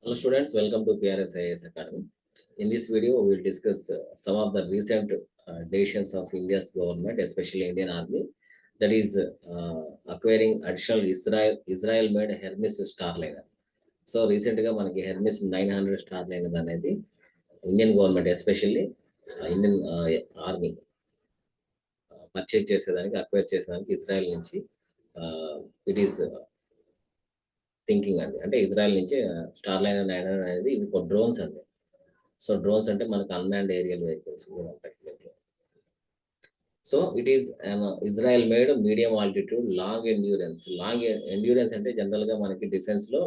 Hello students, welcome to PRSIS Academy. In this video, we will discuss some of the recent decisions of India's government, especially Indian Army, that is acquiring additional Israel-made Hermes Starliner. So recently, మనకి Hermes 900 Starliner అనేది Indian government, especially Indian Army purchase చేసేదానికి acquire చేసేదానికి Israel నుంచి it is thinking అండి. అంటే Israel నుంచి Starliner 900 అనేది ఇవి డ్రోన్స్ అండి. సో డ్రోన్స్ అంటే మనకు అన్మాన్డ్ ఏరియల్ వెహికల్స్ కూడా ఉంటాయి. So it is Israel made medium altitude long endurance అంటే జనరల్ గా మనకి డిఫెన్స్ లో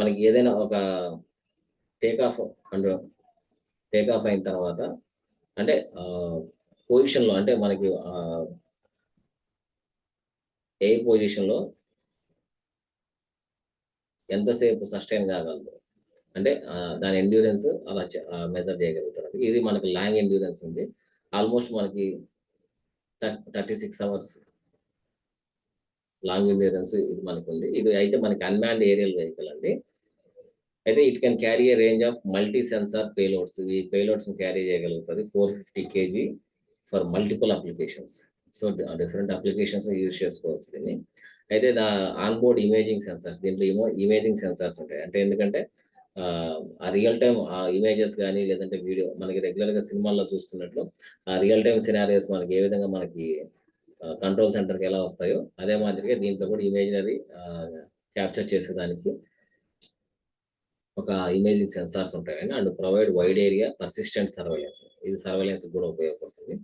మనకి ఏదైనా ఒక టేక్ ఆఫ్ అయిన తర్వాత అంటే పొజిషన్ లో అంటే మనకి ఎయిర్ పొజిషన్ లో ఎంతసేపు సస్టైన్ కాగలదు అంటే దాని ఎండ్యూరెన్స్ అలా మెజర్ చేయగలుగుతారు. ఇది మనకి లాంగ్ ఎండ్యూరెన్స్ ఉంది. ఆల్మోస్ట్ మనకి 36 hours లాంగ్ ఎండ్యూరెన్స్ ఇది మనకు ఉంది. ఇది అయితే మనకి అన్మాన్డ్ ఏరియల్ వెహికల్ అండి. అయితే it can carry a range of multi sensor payloads. ఈ పేలోడ్స్ క్యారీ చేయగలుగుతుంది 450 kg for multiple applications. So different applications use చేసుకోవచ్చు దీన్ని. అయితే ఆన్బోర్డ్ ఇమేజింగ్ సెన్సార్స్, దీంట్లో ఇమేజింగ్ సెన్సార్స్ ఉంటాయి. అంటే ఎందుకంటే ఆ రియల్ టైమ్ ఆ ఇమేజెస్ కానీ లేదంటే వీడియో మనకి రెగ్యులర్ గా సినిమాల్లో చూస్తున్నట్లు ఆ రియల్ టైమ్ సినారియోస్ మనకి ఏ విధంగా మనకి కంట్రోల్ సెంటర్కి ఎలా వస్తాయో అదే మాదిరిగా దీంట్లో కూడా ఇమేజినరీ క్యాప్చర్ చేసేదానికి ఒక ఇమేజింగ్ సెన్సార్స్ ఉంటాయండి. And provide wide area persistent surveillance. ఇది సర్వేలెన్స్ కూడా ఉపయోగపడుతుంది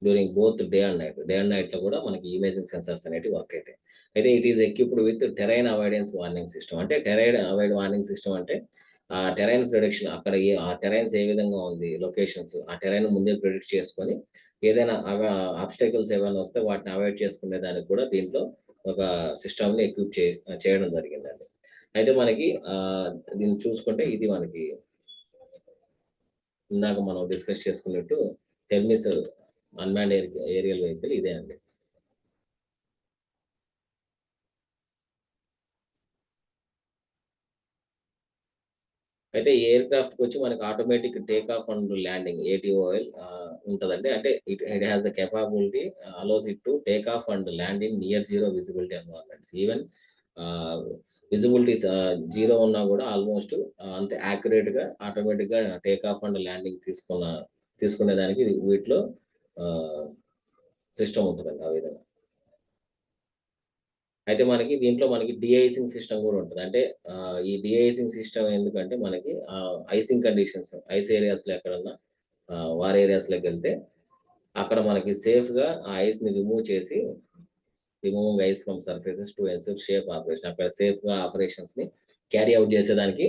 during both day and night లో కూడా మనకి ఇమేజింగ్ సెన్సార్స్ అనేవి వర్క్ అవుతాయి. అయితే it is equipped with terrain avoidance warning system. అంటే టెరైన్ అవాయిడ్ వార్నింగ్ సిస్టమ్ అంటే ఆ టెరైన్ ప్రిడిక్షన్, అక్కడ ఆ టెరైన్స్ ఏ విధంగా ఉంది లొకేషన్స్, ఆ టెరైన్ ముందే ప్రిడిక్ట్ చేసుకొని ఏదైనా ఆబ్స్టైకల్స్ ఏమైనా వస్తే వాటిని అవాయిడ్ చేసుకునే దానికి కూడా దీంట్లో ఒక సిస్టమ్ని ఎక్విప్ చేయడం జరిగిందండి. అయితే మనకి దీన్ని చూసుకుంటే ఇది మనకి ఇందాక మనం డిస్కస్ చేసుకున్నట్టు హెర్మిస్ అన్మాన్డ్ ఏరియల్ వెహికల్ ఇదే అండి. అయితే ఎయిర్ క్రాఫ్ట్ వచ్చి మనకి automatic take off and landing ATOL ఉంటుందండి. అంటే it has the capability allows it to take off and land in near zero visibility environments. Even visibilities zero ఉన్నా కూడా almost అంత యాక్యురేట్ గా ఆటోమేటిక్ గా టేక్ ఆఫ్ అండ్ ల్యాండింగ్ తీసుకునేదానికి వీటిలో system ఉంటుందండి ఆ విధంగా. అయితే మనకి దీంట్లో మనకి డిఐసింగ్ సిస్టమ్ కూడా ఉంటుంది. అంటే ఈ డిఐసింగ్ సిస్టమ్ ఎందుకంటే మనకి ఐసింగ్ కండిషన్స్ ఐస్ ఏరియాస్లో ఎక్కడన్నా వార్ ఏరియాస్లోకి వెళ్తే అక్కడ మనకి సేఫ్గా ఆ ఐస్ని రిమూవ్ చేసి removing ice from surfaces to ensure shape operation, అక్కడ సేఫ్గా ఆపరేషన్స్ని క్యారీ అవుట్ చేసేదానికి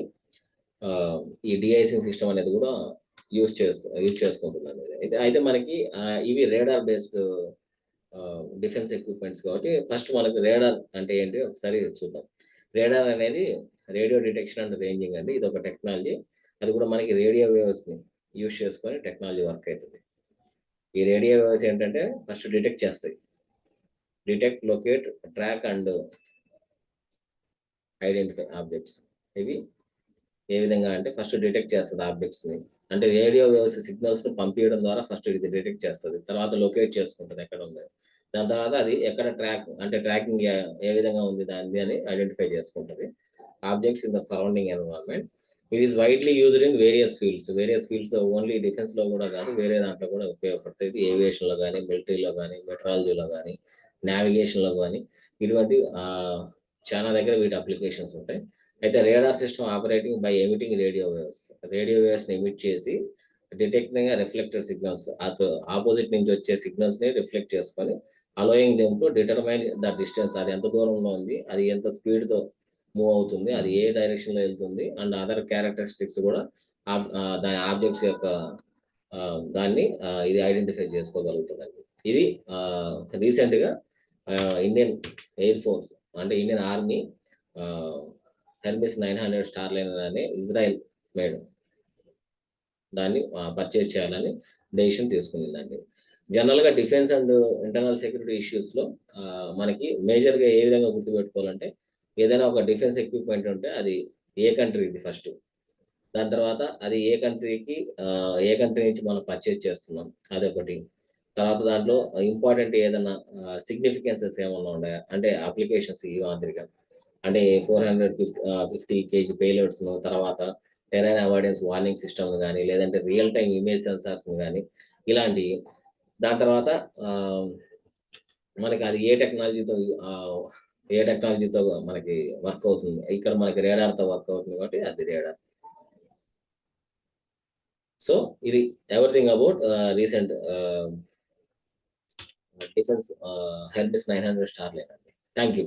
ఈ డిఐసింగ్ సిస్టమ్ అనేది కూడా యూజ్ చేసుకుంటున్నాను. అయితే మనకి ఇవి రేడార్ బేస్డ్ డిఫెన్స్ ఎక్విప్మెంట్స్ కాబట్టి ఫస్ట్ మనకు రేడార్ అంటే ఏంటి ఒకసారి చూద్దాం. రేడార్ అనేది రేడియో డిటెక్షన్ అండ్ రేంజింగ్ అండి. ఇది ఒక టెక్నాలజీ. అది కూడా మనకి రేడియో వేవ్స్ని యూజ్ చేసుకొని టెక్నాలజీ వర్క్ అవుతుంది. ఈ రేడియో వేవ్స్ ఏంటంటే ఫస్ట్ డిటెక్ట్ చేస్తాయి. Detect, locate, track and identify objects. ఇవి ఏ విధంగా అంటే ఫస్ట్ డిటెక్ట్ చేస్తుంది ఆబ్జెక్ట్స్ని. అంటే రేడియో వేవ్స్ సిగ్నల్స్ని పంపించడం ద్వారా ఫస్ట్ ఇది డిటెక్ట్ చేస్తుంది. తర్వాత లొకేట్ చేసుకుంటుంది ఎక్కడ ఉంది. దాని తర్వాత అది ఎక్కడ ట్రాకింగ్ ఏ విధంగా ఉంది దాన్ని అని ఐడెంటిఫై చేసుకుంటుంది objects in the surrounding environment. It is widely used in various fields. Only defence లో కూడా కాదు, వేరే దాంట్లో కూడా ఉపయోగపడుతుంది. ఏవియేషన్ లో కానీ, మిలిటరీలో కానీ, మెట్రాలజీలో కానీ, నావిగేషన్ లో కానీ ఇటువంటి చాలా దగ్గర వీటి అప్లికేషన్స్ ఉంటాయి. అయితే radar system operating by emitting radio waves emit చేసి డిటెక్టింగ్ రిఫ్లెక్టెడ్ సిగ్నల్స్, ఆపోజిట్ నుంచి వచ్చే సిగ్నల్స్ ని రిఫ్లెక్ట్ చేసుకొని allowing them to determine the distance. అది ఎంత దూరంలో ఉంది, అది ఎంత స్పీడ్ తో మూవ్ అవుతుంది, అది ఏ డైరెక్షన్ లో వెళ్తుంది అండ్ అదర్ క్యారెక్టరిస్టిక్స్ కూడా దాని ఆబ్జెక్ట్స్ యొక్క దాన్ని ఇది ఐడెంటిఫై చేసుకోగలుగుతుందండి. ఇది రీసెంట్ గా ఇండియన్ ఎయిర్ ఫోర్స్ అంటే ఇండియన్ ఆర్మీ హెర్మిస్ 900 స్టార్లైనర్ అనే ఇజ్రాయెల్ మేడ్ దాన్ని పర్చేజ్ చేయాలని డెసిషన్ తీసుకుందండి. జనరల్ గా defence and internal security issues లో మనకి మేజర్ గా ఏ విధంగా గుర్తుపెట్టుకోవాలంటే, ఏదైనా ఒక డిఫెన్స్ ఎక్విప్మెంట్ ఉంటే అది ఏ కంట్రీది ఫస్ట్, దాని తర్వాత అది ఏ కంట్రీ నుంచి మనం పర్చేజ్ చేస్తున్నాం అదొకటి. తర్వాత దాంట్లో ఇంపార్టెంట్ ఏదైనా సిగ్నిఫికెన్సెస్ ఏమన్నా ఉన్నాయా అంటే అప్లికేషన్స్ ఈ మాదిరిగా, అంటే 450 కేజీ పేలోడ్స్, తర్వాత టెరైన్ అవాయిడెన్స్ వార్నింగ్ సిస్టమ్ కానీ, లేదంటే రియల్ టైమ్ ఇమేజ్ సెన్సార్స్ కానీ, ఇలాంటివి. దాని తర్వాత మనకి అది ఏ టెక్నాలజీతో మనకి వర్క్ అవుతుంది. ఇక్కడ మనకి రేడార్తో వర్క్ అవుతుంది కాబట్టి అది రేడార్. సో ఇది everything about recent defence Hermes 900 Starliner. Thank you.